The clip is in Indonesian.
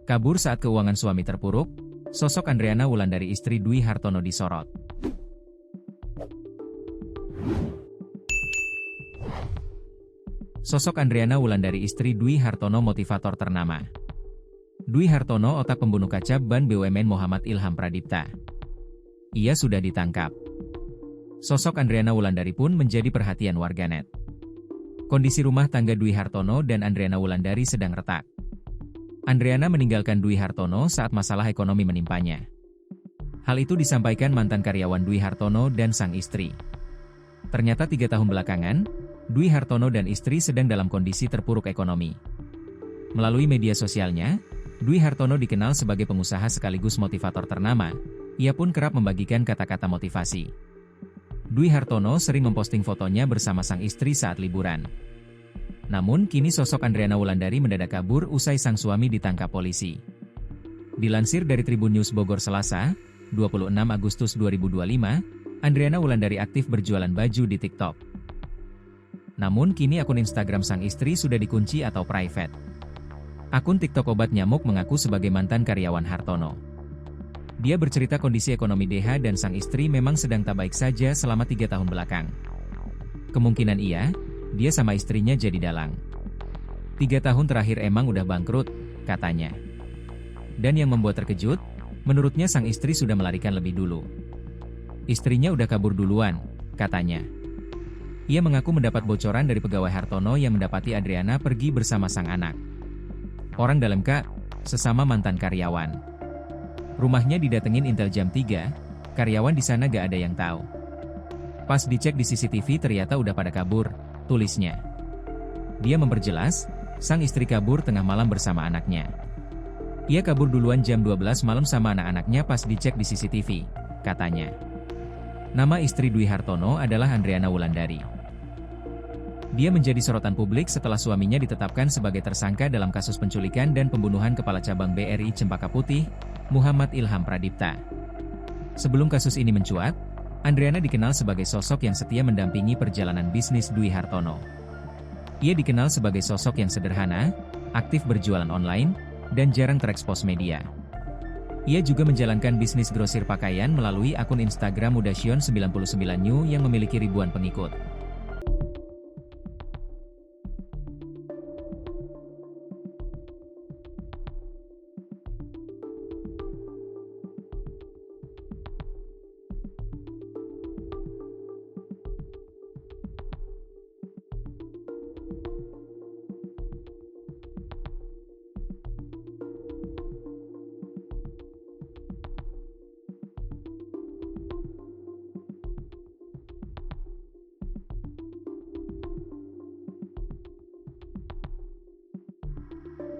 Kabur saat keuangan suami terpuruk, sosok Andriana Wulandari istri Dwi Hartono disorot. Sosok Andriana Wulandari istri Dwi Hartono motivator ternama. Dwi Hartono otak pembunuh kaca ban BUMN Muhammad Ilham Pradipta. Ia sudah ditangkap. Sosok Andriana Wulandari pun menjadi perhatian warganet. Kondisi rumah tangga Dwi Hartono dan Andriana Wulandari sedang retak. Andriana meninggalkan Dwi Hartono saat masalah ekonomi menimpanya. Hal itu disampaikan mantan karyawan Dwi Hartono dan sang istri. Ternyata 3 tahun belakangan, Dwi Hartono dan istri sedang dalam kondisi terpuruk ekonomi. Melalui media sosialnya, Dwi Hartono dikenal sebagai pengusaha sekaligus motivator ternama. Ia pun kerap membagikan kata-kata motivasi. Dwi Hartono sering memposting fotonya bersama sang istri saat liburan. Namun, kini sosok Andriana Wulandari mendadak kabur usai sang suami ditangkap polisi. Dilansir dari Tribun News Bogor Selasa, 26 Agustus 2025, Andriana Wulandari aktif berjualan baju di TikTok. Namun, kini akun Instagram sang istri sudah dikunci atau private. Akun TikTok Obat Nyamuk mengaku sebagai mantan karyawan Hartono. Dia bercerita kondisi ekonomi DH dan sang istri memang sedang tak baik saja selama 3 tahun belakang. Kemungkinan dia sama istrinya jadi dalang. 3 tahun terakhir emang udah bangkrut, katanya. Dan yang membuat terkejut, menurutnya sang istri sudah melarikan lebih dulu. Istrinya udah kabur duluan, katanya. Ia mengaku mendapat bocoran dari pegawai Hartono yang mendapati Andriana pergi bersama sang anak. Orang dalam sesama mantan karyawan. Rumahnya didatengin intel jam 3, karyawan di sana gak ada yang tahu. Pas dicek di CCTV ternyata udah pada kabur, tulisnya. Dia memperjelas, sang istri kabur tengah malam bersama anaknya. Ia kabur duluan jam 12 malam sama anak-anaknya pas dicek di CCTV, katanya. Nama istri Dwi Hartono adalah Andriana Wulandari. Dia menjadi sorotan publik setelah suaminya ditetapkan sebagai tersangka dalam kasus penculikan dan pembunuhan Kepala Cabang BRI Cempaka Putih, Muhammad Ilham Pradipta. Sebelum kasus ini mencuat, Andriana dikenal sebagai sosok yang setia mendampingi perjalanan bisnis Dwi Hartono. Ia dikenal sebagai sosok yang sederhana, aktif berjualan online, dan jarang terekspos media. Ia juga menjalankan bisnis grosir pakaian melalui akun Instagram Mudasion99new yang memiliki ribuan pengikut.